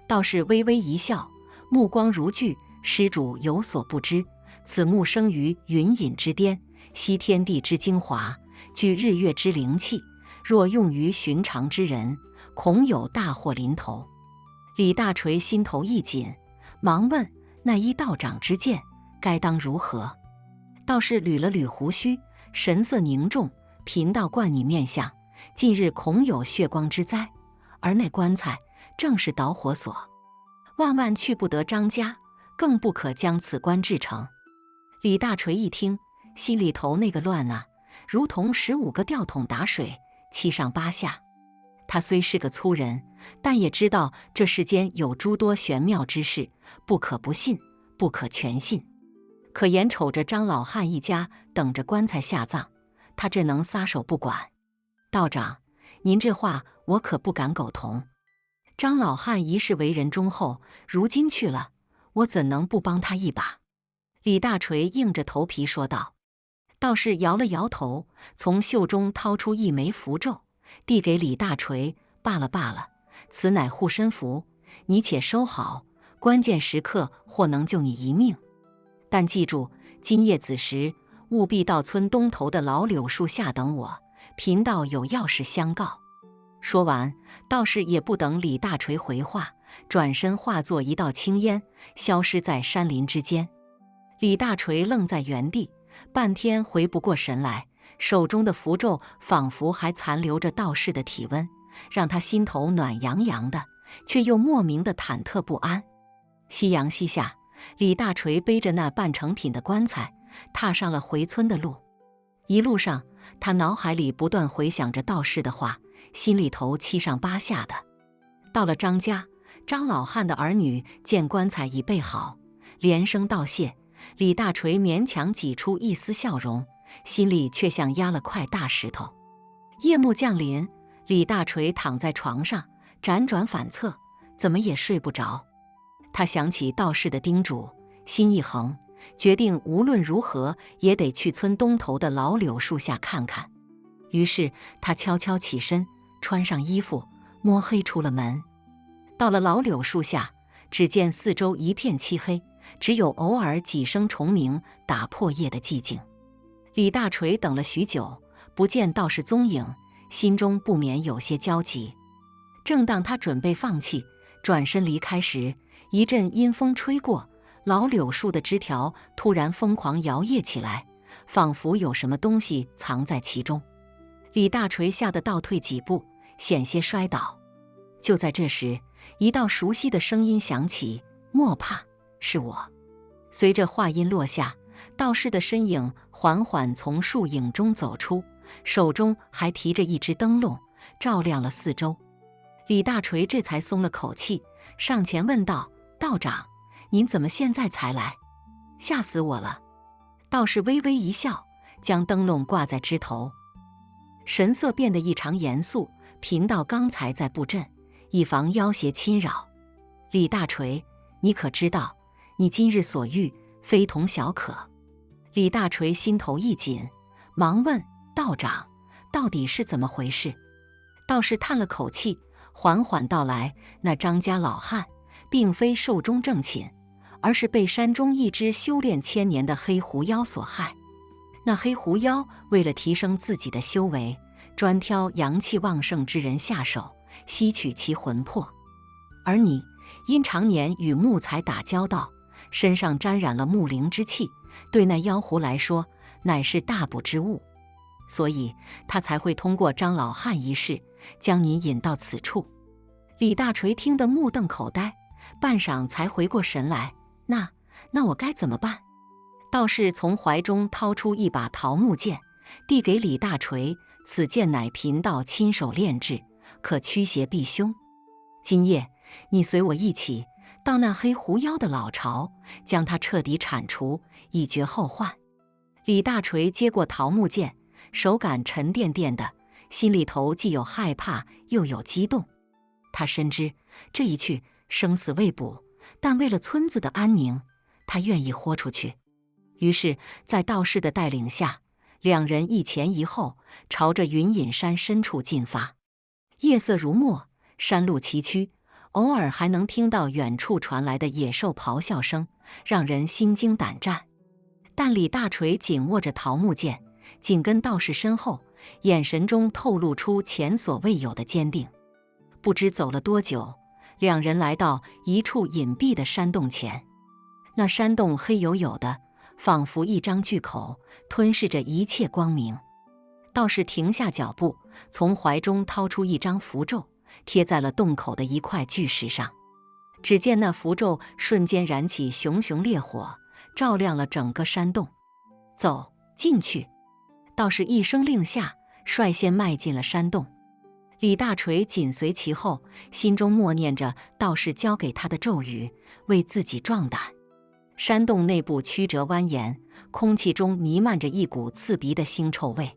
道士微微一笑，目光如炬：“施主有所不知，此木生于云隐之巅，吸天地之精华，具日月之灵气，若用于寻常之人，恐有大祸临头。”李大锤心头一紧，忙问：“那依道长之见，该当如何？”道士捋了捋胡须，神色凝重：“贫道冠你面相，近日恐有血光之灾，而那棺材正是导火索，万万去不得张家，更不可将此棺制成。”李大锤一听，心里头那个乱啊，如同15个吊桶打水，7上8下。他虽是个粗人，但也知道这世间有诸多玄妙之事，不可不信，不可全信。可眼瞅着张老汉一家等着棺材下葬，他这能撒手不管？道长，您这话我可不敢苟同。张老汉一世为人忠厚，如今去了，我怎能不帮他一把？李大锤硬着头皮说道。道士摇了摇头，从袖中掏出一枚符咒，递给李大锤：“罢了罢了，此乃护身符，你且收好，关键时刻或能救你一命。但记住，今夜子时务必到村东头的老柳树下等我，贫道有要事相告。”说完，道士也不等李大锤回话，转身化作一道青烟，消失在山林之间。李大锤愣在原地，半天回不过神来，手中的符咒仿佛还残留着道士的体温，让他心头暖洋洋的，却又莫名的忐忑不安。夕阳西下，李大锤背着那半成品的棺材，踏上了回村的路。一路上，他脑海里不断回想着道士的话，心里头7上8下的。到了张家，张老汉的儿女见棺材已备好，连声道谢。李大锤勉强挤出一丝笑容，心里却像压了块大石头。夜幕降临，李大锤躺在床上，辗转反侧，怎么也睡不着。他想起道士的叮嘱，心一横，决定无论如何也得去村东头的老柳树下看看。于是他悄悄起身，穿上衣服，摸黑出了门。到了老柳树下，只见四周一片漆黑，只有偶尔几声虫鸣打破夜的寂静。李大锤等了许久，不见道士踪影，心中不免有些焦急。正当他准备放弃，转身离开时，一阵阴风吹过，老柳树的枝条突然疯狂摇曳起来，仿佛有什么东西藏在其中。李大锤吓得倒退几步，险些摔倒。就在这时，一道熟悉的声音响起：“莫怕，是我。”随着话音落下，道士的身影缓缓从树影中走出，手中还提着一只灯笼，照亮了四周。李大锤这才松了口气，上前问道：“道长，您怎么现在才来？吓死我了！”道士微微一笑，将灯笼挂在枝头，神色变得异常严肃。贫道刚才在布阵，以防妖邪侵扰。李大锤，你可知道，你今日所遇非同小可？李大锤心头一紧，忙问道长，到底是怎么回事？道士叹了口气，缓缓道来：那张家老汉并非寿终正寝，而是被山中一只修炼1000年的黑狐妖所害。那黑狐妖为了提升自己的修为，专挑阳气旺盛之人下手，吸取其魂魄。而你因常年与木材打交道，身上沾染了木灵之气，对那妖狐来说乃是大补之物，所以他才会通过张老汉一事将你引到此处。李大锤听得目瞪口呆，半晌才回过神来：那我该怎么办？道士从怀中掏出一把桃木剑，递给李大锤：此剑乃贫道亲手炼制，可驱邪避凶。今夜你随我一起到那黑狐妖的老巢，将它彻底铲除，以绝后患。李大锤接过桃木剑，手感沉甸甸的，心里头既有害怕又有激动。他深知这一去生死未卜，但为了村子的安宁，他愿意豁出去。于是在道士的带领下，两人一前一后朝着云隐山深处进发。夜色如墨，山路崎岖，偶尔还能听到远处传来的野兽咆哮声，让人心惊胆战。但李大锤紧握着桃木剑，紧跟道士身后，眼神中透露出前所未有的坚定。不知走了多久，两人来到一处隐蔽的山洞前。那山洞黑黝黝的，仿佛一张巨口，吞噬着一切光明。道士停下脚步，从怀中掏出一张符咒，贴在了洞口的一块巨石上。只见那符咒瞬间燃起熊熊烈火，照亮了整个山洞。走，进去！道士一声令下，率先迈进了山洞。李大锤紧随其后，心中默念着道士教给他的咒语，为自己壮胆。山洞内部曲折蜿蜒，空气中弥漫着一股刺鼻的腥臭味。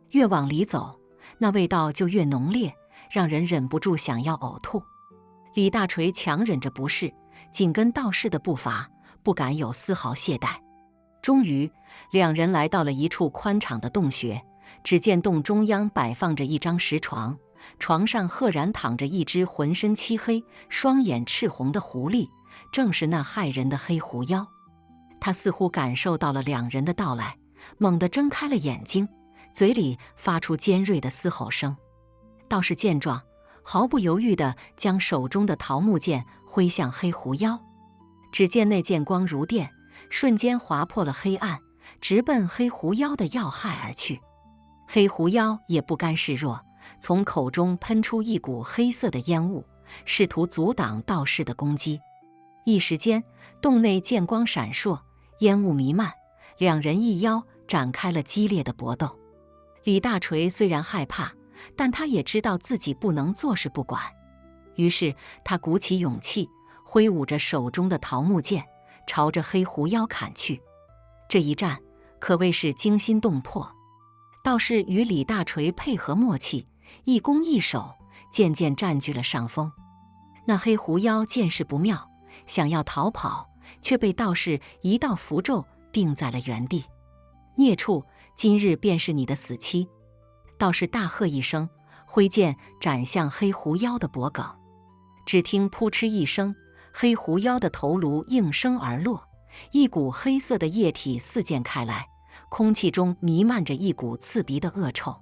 越往里走，那味道就越浓烈，让人忍不住想要呕吐。李大锤强忍着不适，紧跟道士的步伐，不敢有丝毫懈怠。终于，两人来到了一处宽敞的洞穴。只见洞中央摆放着一张石床，床上赫然躺着一只浑身漆黑、双眼赤红的狐狸，正是那害人的黑狐妖。他似乎感受到了两人的到来，猛地睁开了眼睛，嘴里发出尖锐的嘶吼声。道士见状，毫不犹豫地将手中的桃木剑挥向黑狐妖。只见那剑光如电，瞬间划破了黑暗，直奔黑狐妖的要害而去。黑狐妖也不甘示弱，从口中喷出一股黑色的烟雾，试图阻挡道士的攻击。一时间，洞内剑光闪烁，烟雾弥漫，两人一妖展开了激烈的搏斗。李大锤虽然害怕，但他也知道自己不能坐视不管，于是他鼓起勇气，挥舞着手中的桃木剑，朝着黑狐妖砍去。这一战可谓是惊心动魄。道士与李大锤配合默契，一攻一守，渐渐占据了上风。那黑狐妖见势不妙，想要逃跑，却被道士一道符咒定在了原地。孽畜，今日便是你的死期！道士大喝一声，挥剑斩向黑狐妖的脖颈。只听扑哧一声，黑狐妖的头颅应声而落，一股黑色的液体四溅开来，空气中弥漫着一股刺鼻的恶臭。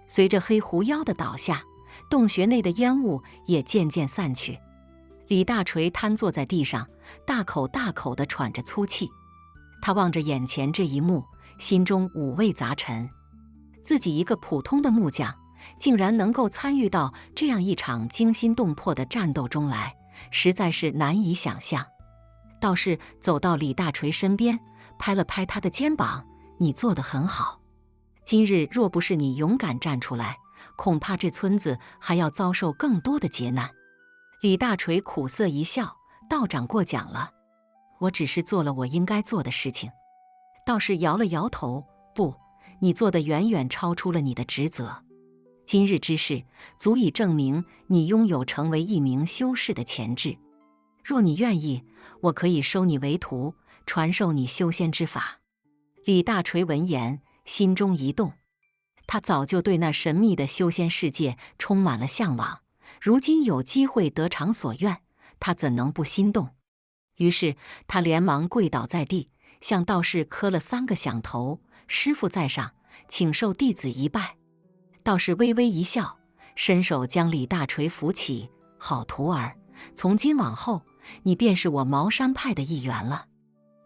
随着黑狐妖的倒下，洞穴内的烟雾也渐渐散去。李大锤瘫坐在地上，大口大口地喘着粗气。他望着眼前这一幕，心中五味杂陈。自己一个普通的木匠，竟然能够参与到这样一场惊心动魄的战斗中来，实在是难以想象。道士走到李大锤身边，拍了拍他的肩膀：“你做得很好。今日若不是你勇敢站出来，恐怕这村子还要遭受更多的劫难。”李大锤苦涩一笑：“道长过奖了，我只是做了我应该做的事情。”道士摇了摇头：“不，你做的远远超出了你的职责。今日之事，足以证明你拥有成为一名修士的潜质。若你愿意，我可以收你为徒，传授你修仙之法。”李大锤闻言，心中一动。他早就对那神秘的修仙世界充满了向往，如今有机会得偿所愿，他怎能不心动？于是他连忙跪倒在地，向道士磕了3个响头：“师父在上，请受弟子一拜。”道士微微一笑，伸手将李大锤扶起：“好徒儿，从今往后，你便是我茅山派的一员了。”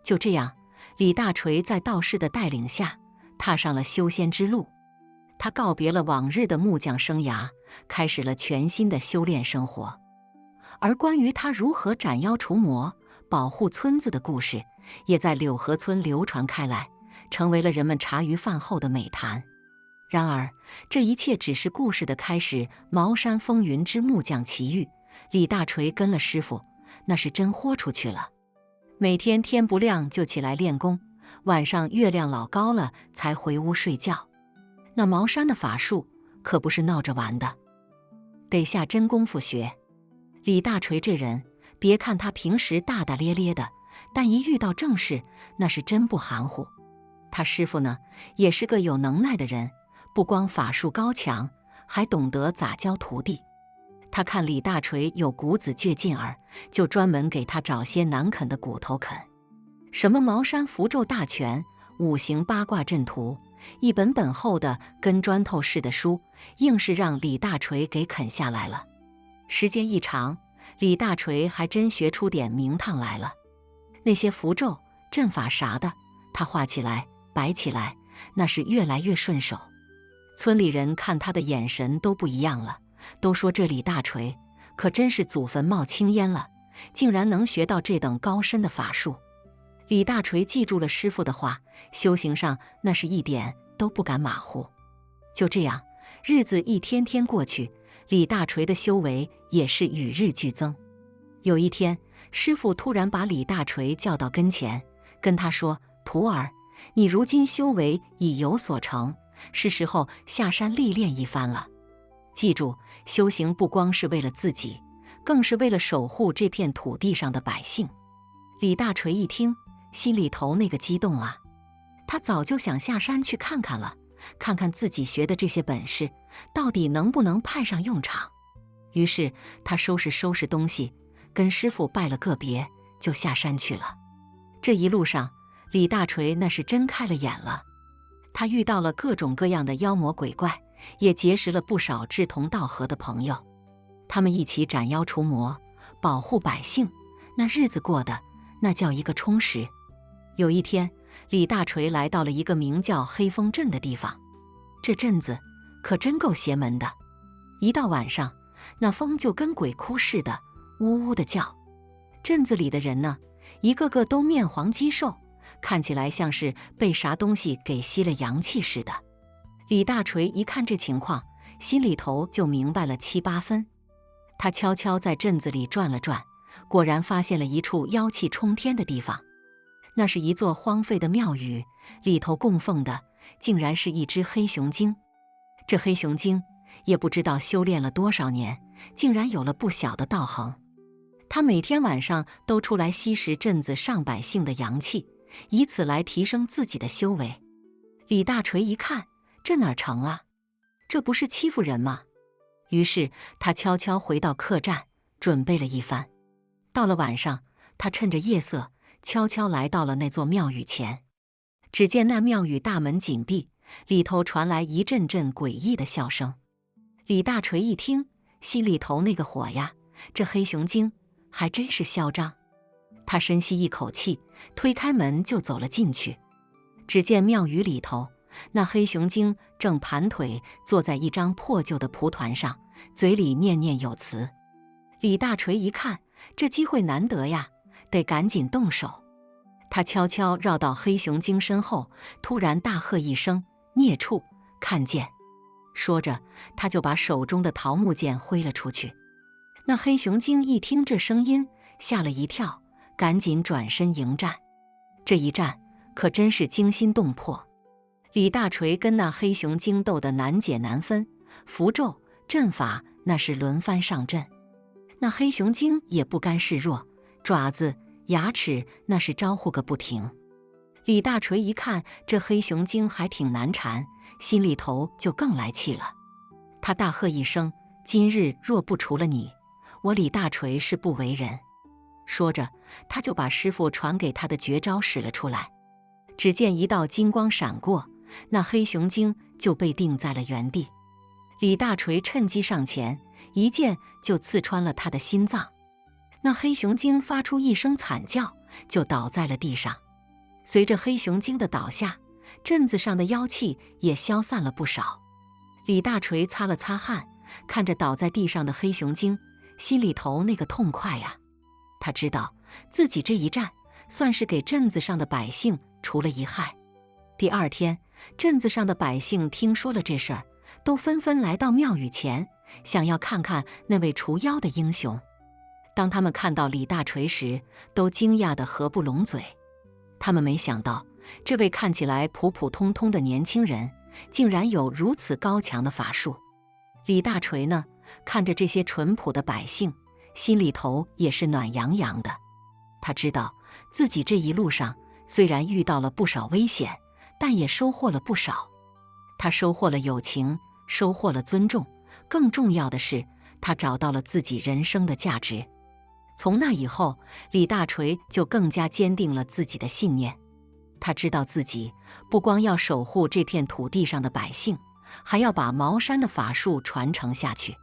就这样，李大锤在道士的带领下，踏上了修仙之路。他告别了往日的木匠生涯，开始了全新的修炼生活。而关于他如何斩妖除魔、保护村子的故事，也在柳河村流传开来，成为了人们茶余饭后的美谈。然而，这一切只是故事的开始。茅山风云之木匠奇遇，李大锤跟了师傅，那是真豁出去了。每天天不亮就起来练功，晚上月亮老高了才回屋睡觉。那茅山的法术可不是闹着玩的，得下真功夫学。李大锤这人，别看他平时大大咧咧的，但一遇到正事，那是真不含糊。他师傅呢，也是个有能耐的人，不光法术高强，还懂得咋教徒弟。他看李大锤有股子倔劲儿，就专门给他找些难啃的骨头啃。什么茅山符咒大全、五行八卦阵图，一本本厚的跟砖头似的书，硬是让李大锤给啃下来了。时间一长，李大锤还真学出点名堂来了。那些符咒、阵法啥的，他画起来、摆起来，那是越来越顺手。村里人看他的眼神都不一样了，都说这李大锤可真是祖坟冒青烟了，竟然能学到这等高深的法术。李大锤记住了师傅的话，修行上那是一点都不敢马虎。就这样，日子一天天过去，李大锤的修为也是与日俱增。有一天，师傅突然把李大锤叫到跟前，跟他说：“徒儿，你如今修为已有所成，是时候下山历练一番了。记住，修行不光是为了自己，更是为了守护这片土地上的百姓。”李大锤一听，心里头那个激动啊！他早就想下山去看看了，看看自己学的这些本事到底能不能派上用场。于是他收拾收拾东西，跟师傅拜了个别，就下山去了。这一路上，李大锤那是真开了眼了。他遇到了各种各样的妖魔鬼怪，也结识了不少志同道合的朋友。他们一起斩妖除魔，保护百姓，那日子过得那叫一个充实。有一天，李大锤来到了一个名叫黑风镇的地方。这镇子可真够邪门的，一到晚上，那风就跟鬼哭似的，呜呜的叫。镇子里的人呢，一个个都面黄肌瘦，看起来像是被啥东西给吸了阳气似的。李大锤一看这情况，心里头就明白了7、8分。他悄悄在镇子里转了转，果然发现了一处妖气冲天的地方。那是一座荒废的庙宇，里头供奉的竟然是一只黑熊精。这黑熊精也不知道修炼了多少年，竟然有了不小的道行。他每天晚上都出来吸食镇子上百姓的阳气，以此来提升自己的修为。李大锤一看，这哪成啊？这不是欺负人吗？于是他悄悄回到客栈，准备了一番。到了晚上，他趁着夜色，悄悄来到了那座庙宇前。只见那庙宇大门紧闭，里头传来一阵阵诡异的笑声。李大锤一听，心里头那个火呀，这黑熊精还真是嚣张。他深吸一口气，推开门就走了进去。只见庙宇里头，那黑熊精正盘腿坐在一张破旧的蒲团上，嘴里念念有词。李大锤一看，这机会难得呀，得赶紧动手。他悄悄绕到黑熊精身后，突然大喝一声：“孽畜，看剑！”说着，他就把手中的桃木剑挥了出去。那黑熊精一听这声音，吓了一跳，赶紧转身迎战。这一战可真是惊心动魄。李大锤跟那黑熊精斗得难解难分，符咒、阵法那是轮番上阵。那黑熊精也不甘示弱，爪子、牙齿那是招呼个不停。李大锤一看这黑熊精还挺难缠，心里头就更来气了。他大喝一声：“今日若不除了你，我李大锤是不为人。”说着，他就把师傅传给他的绝招使了出来。只见一道金光闪过，那黑熊精就被定在了原地。李大锤趁机上前，一剑就刺穿了他的心脏。那黑熊精发出一声惨叫，就倒在了地上。随着黑熊精的倒下，镇子上的妖气也消散了不少。李大锤擦了擦汗，看着倒在地上的黑熊精，心里头那个痛快呀！他知道自己这一战算是给镇子上的百姓除了一害。第二天，镇子上的百姓听说了这事儿，都纷纷来到庙宇前，想要看看那位除妖的英雄。当他们看到李大锤时，都惊讶得合不拢嘴。他们没想到，这位看起来普普通通的年轻人，竟然有如此高强的法术。李大锤呢，看着这些淳朴的百姓，心里头也是暖洋洋的。他知道自己这一路上虽然遇到了不少危险，但也收获了不少。他收获了友情，收获了尊重，更重要的是，他找到了自己人生的价值。从那以后，李大锤就更加坚定了自己的信念。他知道自己不光要守护这片土地上的百姓，还要把茅山的法术传承下去。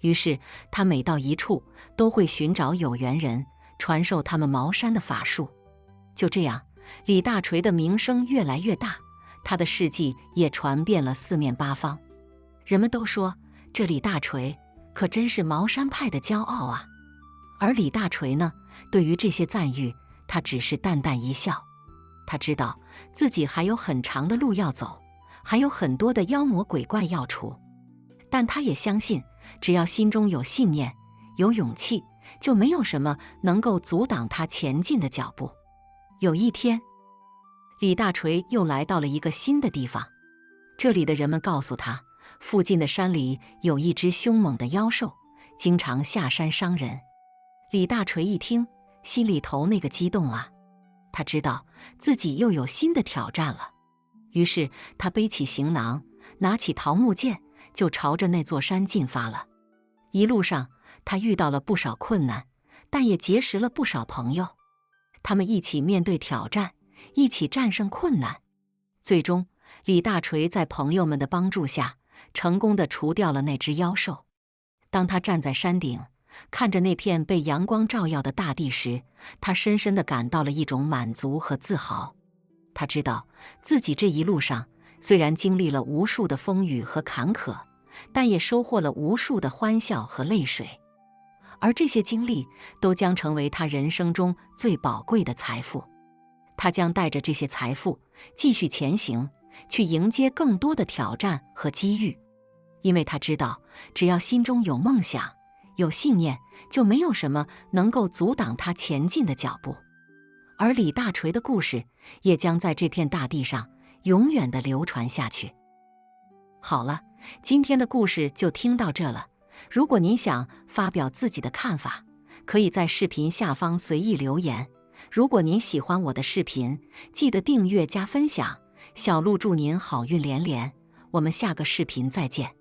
于是，他每到一处都会寻找有缘人，传授他们茅山的法术。就这样，李大锤的名声越来越大，他的事迹也传遍了四面八方。人们都说，这李大锤可真是茅山派的骄傲啊！而李大锤呢，对于这些赞誉，他只是淡淡一笑。他知道自己还有很长的路要走，还有很多的妖魔鬼怪要除，但他也相信，只要心中有信念，有勇气，就没有什么能够阻挡他前进的脚步。有一天，李大锤又来到了一个新的地方。这里的人们告诉他，附近的山里有一只凶猛的妖兽，经常下山伤人。李大锤一听，心里头那个激动啊！他知道自己又有新的挑战了。于是他背起行囊，拿起桃木剑，就朝着那座山进发了。一路上，他遇到了不少困难，但也结识了不少朋友。他们一起面对挑战，一起战胜困难。最终，李大锤在朋友们的帮助下，成功地除掉了那只妖兽。当他站在山顶，看着那片被阳光照耀的大地时，他深深地感到了一种满足和自豪。他知道自己这一路上虽然经历了无数的风雨和坎坷，但也收获了无数的欢笑和泪水，而这些经历都将成为他人生中最宝贵的财富。他将带着这些财富继续前行，去迎接更多的挑战和机遇。因为他知道，只要心中有梦想，有信念，就没有什么能够阻挡他前进的脚步。而李大锤的故事也将在这片大地上永远地流传下去。好了，今天的故事就听到这了。如果您想发表自己的看法，可以在视频下方随意留言。如果您喜欢我的视频，记得订阅加分享。小鹿祝您好运连连，我们下个视频再见。